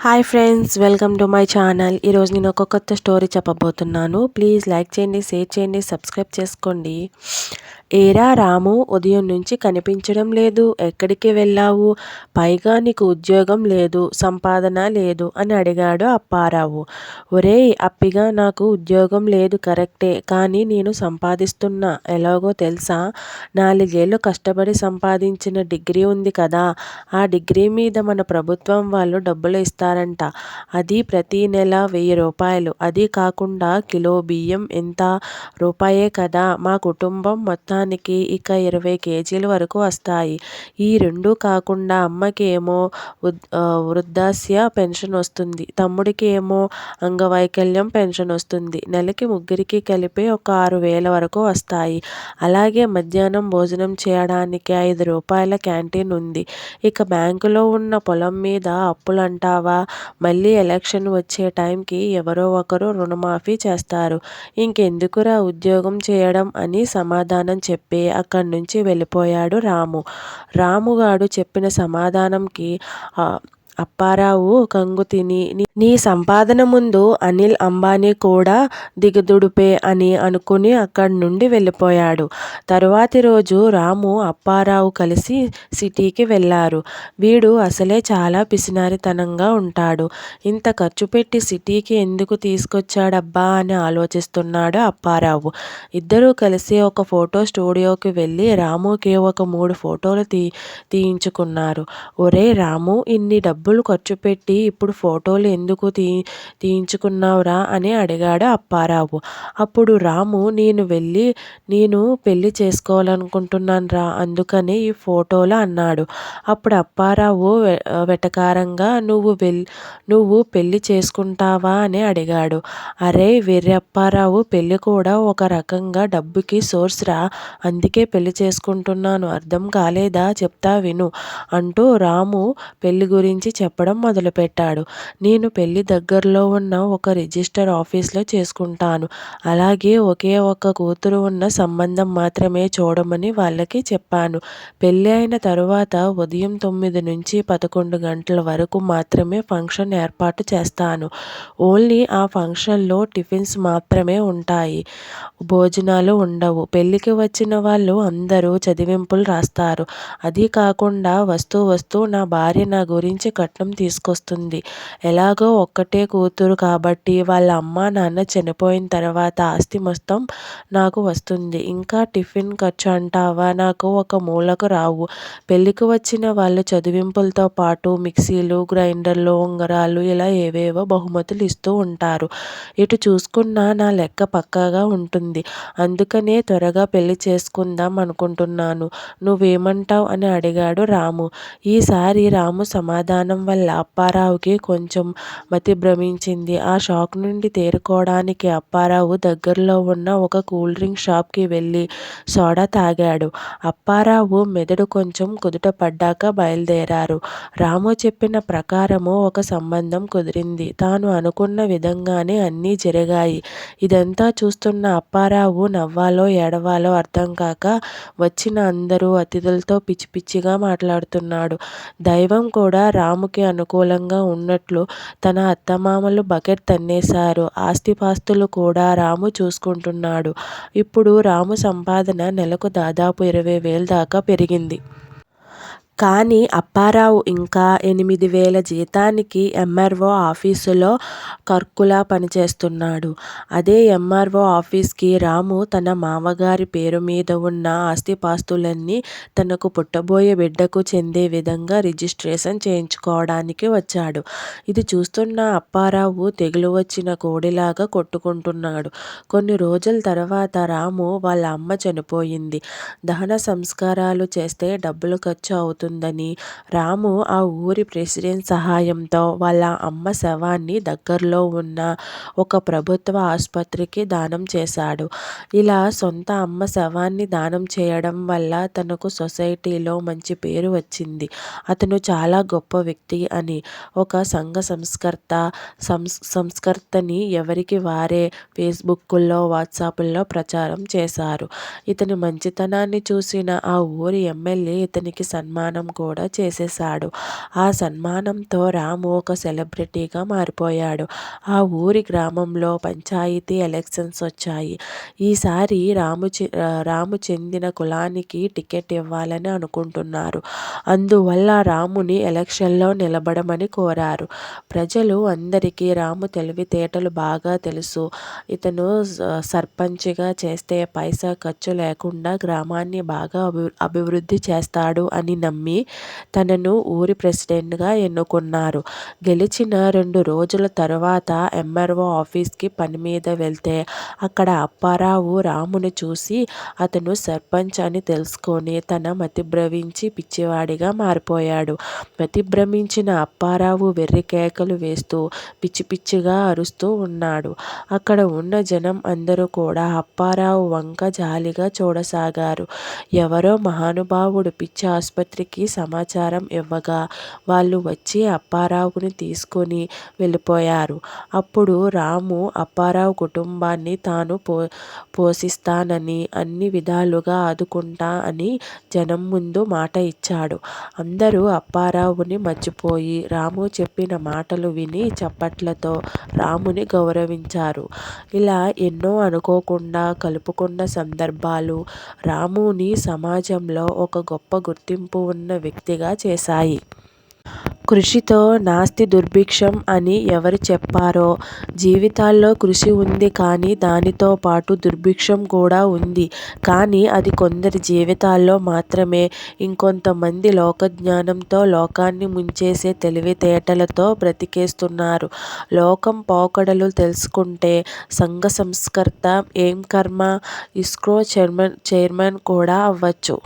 Hi friends, welcome to my channel. ఈరోజు నేను ఒక కొత్త స్టోరీ చెప్పబోతున్నాను. ప్లీజ్ లైక్ చేయండి, షేర్ చేయండి, సబ్స్క్రైబ్ చేసుకోండి. ఏరా రాము, ఉదయం నుంచి కనిపించడం లేదు, ఎక్కడికి వెళ్ళావు? పైగా నీకు ఉద్యోగం లేదు, సంపాదన లేదు అని అడిగాడు అప్పారావు. ఒరేయ్ అప్పిగా, నాకు ఉద్యోగం లేదు కరెక్టే, కానీ నేను సంపాదిస్తున్నా. ఎలాగో తెలుసా? 4 ఏళ్ళు కష్టపడి సంపాదించిన డిగ్రీ ఉంది కదా, ఆ డిగ్రీ మీద మన ప్రభుత్వం వాళ్ళు డబ్బులు ఇస్తారంట. అది ప్రతి నెల 1000 రూపాయలు. అది కాకుండా కిలో బియ్యం ఎంత? రూపాయే కదా. మా కుటుంబం మొత్తానికి ఇక 20 కేజీల వరకు వస్తాయి. ఈ రెండు కాకుండా అమ్మకి ఏమో వృద్ధాప్య పెన్షన్ వస్తుంది, తమ్ముడికి ఏమో అంగవైకల్యం పెన్షన్ వస్తుంది. నెలకి ముగ్గురికి కలిపి ఒక 6000 వరకు వస్తాయి. అలాగే మధ్యాహ్నం భోజనం చేయడానికి 5 రూపాయల క్యాంటీన్ ఉంది. ఇక బ్యాంకులో ఉన్న పొలం మీద అప్పులంటావా? మళ్ళీ ఎలక్షన్ వచ్చే టైంకి ఎవరో ఒకరు రుణమాఫీ చేస్తారు. ఇంకెందుకురా ఉద్యోగం చేయడం అని సమాధానం చెప్పి అక్కడి నుంచి వెళ్ళిపోయాడు రాము. రాముగాడు చెప్పిన సమాధానంకి అప్పారావు కంగు తిని, నీ సంపాదన ముందు అనిల్ అంబానీ కూడా దిగదుడిపే అని అనుకుని అక్కడి నుండి వెళ్ళిపోయాడు. తరువాతి రోజు రాము అప్పారావు కలిసి సిటీకి వెళ్ళారు. వీడు అసలే చాలా పిసినారితనంగా ఉంటాడు, ఇంత ఖర్చు పెట్టి సిటీకి ఎందుకు తీసుకొచ్చాడబ్బా అని ఆలోచిస్తున్నాడు అప్పారావు. ఇద్దరూ కలిసి ఒక ఫోటో స్టూడియోకి వెళ్ళి రాముకి ఒక 3 ఫోటోలు తీయించుకున్నారు. ఒరే రాము, ఇన్ని డబ్బులు ఖర్చు పెట్టి ఇప్పుడు ఫోటోలు ఎందుకు తీయించుకున్నావురా అని అడిగాడు అప్పారావు. అప్పుడు రాము, నేను పెళ్లి చేసుకోవాలనుకుంటున్నాను రా, అందుకని ఈ ఫోటోలు అన్నాడు. అప్పుడు అప్పారావు వెటకారంగా, నువ్వు పెళ్లి చేసుకుంటావా అని అడిగాడు. అరే వెర్రి అప్పారావు, పెళ్లి కూడా ఒక రకంగా డబ్బుకి సోర్స్ రా, అందుకే పెళ్లి చేసుకుంటున్నాను, అర్థం కాలేదా? చెప్తా విను అంటూ రాము పెళ్లి గురించి చెప్పడం మొదలుపెట్టాడు. నేను పెళ్లి దగ్గరలో ఉన్న ఒక రిజిస్టర్ ఆఫీస్లో చేసుకుంటాను. అలాగే ఒకే ఒక కూతురు ఉన్న సంబంధం మాత్రమే చూడమని వాళ్ళకి చెప్పాను. పెళ్లి అయిన తరువాత ఉదయం 9 నుంచి 11 గంటల వరకు మాత్రమే ఫంక్షన్ ఏర్పాటు చేస్తాను. ఓన్లీ ఆ ఫంక్షన్లో టిఫిన్స్ మాత్రమే ఉంటాయి, భోజనాలు ఉండవు. పెళ్లికి వచ్చిన వాళ్ళు అందరూ చదివింపులు రాస్తారు. అది కాకుండా వస్తూ నా భార్య నా గురించి కట్నం తీసుకొస్తుంది. ఎలాగో ఒక్కటే కూతురు కాబట్టి వాళ్ళ అమ్మా నాన్న చనిపోయిన తర్వాత ఆస్తి మొత్తం నాకు వస్తుంది. ఇంకా టిఫిన్ ఖర్చు అంటావా, నాకు ఒక మూలకు రావు. పెళ్లికి వచ్చిన వాళ్ళు చదివింపులతో పాటు మిక్సీలు, గ్రైండర్లు, ఉంగరాలు ఇలా ఏవేవో బహుమతులు ఇస్తూ ఉంటారు. ఇటు చూసుకున్నా నా లెక్క పక్కాగా ఉంటుంది. అందుకనే త్వరగా పెళ్లి చేసుకుందాం అనుకుంటున్నాను. నువ్వేమంటావ్ అని అడిగాడు రాము. ఈసారి రాము సమాధానం వల్ల అప్పారావుకి కొంచెం మతి భ్రమించింది. ఆ షాక్ నుండి తేరుకోవడానికి అప్పారావు దగ్గరలో ఉన్న ఒక కూల్ డ్రింక్ షాప్కి వెళ్ళి సోడా తాగాడు. అప్పారావు మెదడు కొంచెం కుదుట పడ్డాక బయలుదేరారు. రాము చెప్పిన ప్రకారము ఒక సంబంధం కుదిరింది. తాను అనుకున్న విధంగానే అన్నీ జరిగాయి. ఇదంతా చూస్తున్న అప్పారావు నవ్వాలో ఏడవాలో అర్థం కాక వచ్చిన అందరూ అతిథులతో పిచ్చి పిచ్చిగా మాట్లాడుతున్నాడు. దైవం కూడా రాముకి అనుకూలంగా ఉన్నట్లు తన అత్తమామలు బకెట్ తన్నేశారు. ఆస్తిపాస్తులు కూడా రాము చూసుకుంటున్నాడు. ఇప్పుడు రాము సంపాదన నెలకు దాదాపు 20,000 దాకా పెరిగింది. కానీ అప్పారావు ఇంకా 8,000 జీతానికి ఎంఆర్ఓ ఆఫీసులో క్లర్కులా పనిచేస్తున్నాడు. అదే ఎంఆర్ఓ ఆఫీస్కి రాము తన మామగారి పేరు మీద ఉన్న ఆస్తిపాస్తులన్నీ తనకు పుట్టబోయే బిడ్డకు చెందే విధంగా రిజిస్ట్రేషన్ చేయించుకోవడానికి వచ్చాడు. ఇది చూస్తున్న అప్పారావు తెగులు వచ్చిన కోడిలాగా కొట్టుకుంటున్నాడు. కొన్ని రోజుల తర్వాత రాము వాళ్ళ అమ్మ చనిపోయింది. దహన సంస్కారాలు చేస్తే డబ్బులు ఖర్చు అవుతుందని రాము ఆ ఊరి ప్రెసిడెంట్ సహాయంతో వాళ్ళ అమ్మ శవాన్ని దగ్గరలో ఉన్న ఒక ప్రభుత్వ ఆసుపత్రికి దానం చేశాడు. ఇలా సొంత అమ్మ శవాన్ని దానం చేయడం వల్ల తనకు సొసైటీలో మంచి పేరు వచ్చింది. అతను చాలా గొప్ప వ్యక్తి అని ఒక సంఘ సంస్కర్తని ఎవరికి వారే ఫేస్బుక్లో, వాట్సాప్లో ప్రచారం చేశారు. ఇతని మంచితనాన్ని చూసిన ఆ ఊరి ఎమ్మెల్యే ఇతనికి సన్మానం సన్మానం కూడా చేసేశాడు. ఆ సన్మానంతో రాము ఒక సెలబ్రిటీగా మారిపోయాడు. ఆ ఊరి గ్రామంలో పంచాయతీ ఎలక్షన్స్ వచ్చాయి. ఈసారి రాము చెందిన కులానికి టికెట్ ఇవ్వాలని అనుకుంటున్నారు. అందువల్ల రాముని ఎలక్షన్లో నిలబడమని కోరారు. ప్రజలు అందరికీ రాము తెలివితేటలు బాగా తెలుసు. ఇతను సర్పంచ్గా చేస్తే పైసా ఖర్చు లేకుండా గ్రామాన్ని బాగా అభివృద్ధి చేస్తాడు అని నమ్మి తనను ఊరి ప్రెసిడెంట్గా ఎన్నుకున్నారు. గెలిచిన 2 రోజుల తరువాత ఎంఆర్ఓ ఆఫీస్కి పని మీద వెళ్తే అక్కడ అప్పారావు రామును చూసి అతను సర్పంచ్ అని తెలుసుకొని తన మతిభ్రమించి పిచ్చివాడిగా మారిపోయాడు. మతిభ్రమించిన అప్పారావు వెర్రి కేకలు వేస్తూ పిచ్చి పిచ్చిగా అరుస్తూ ఉన్నాడు. అక్కడ ఉన్న జనం అందరూ కూడా అప్పారావు వంక జాలిగా చూడసాగారు. ఎవరో మహానుభావుడు పిచ్చి ఆసుపత్రికి సమాచారం ఇవ్వగా వాళ్ళు వచ్చి అప్పారావుని తీసుకొని వెళ్ళిపోయారు. అప్పుడు రాము అప్పారావు కుటుంబాన్ని తాను పోషిస్తానని, అన్ని విధాలుగా ఆదుకుంటా అని జనం ముందు మాట ఇచ్చాడు. అందరూ అప్పారావుని మర్చిపోయి రాము చెప్పిన మాటలు విని చప్పట్లతో రాముని గౌరవించారు. ఇలా ఎన్నో అనుకోకుండా కలుపుకున్న సందర్భాలు రాముని సమాజంలో ఒక గొప్ప గుర్తింపు ఉన్న వ్యక్తిగా చేశాయి. కృషితో నాస్తి దుర్భిక్షం అని ఎవరు చెప్పారో, జీవితాల్లో కృషి ఉంది కానీ దానితో పాటు దుర్భిక్షం కూడా ఉంది. కానీ అది కొందరి జీవితాల్లో మాత్రమే. ఇంకొంతమంది లోకజ్ఞానంతో లోకాన్ని ముంచేసే తెలివితేటలతో బ్రతికేస్తున్నారు. లోకం పోకడలు తెలుసుకుంటే సంఘ సంస్కర్త ఏం కర్మ, ఇస్రో చైర్మన్ కూడా అవ్వచ్చు.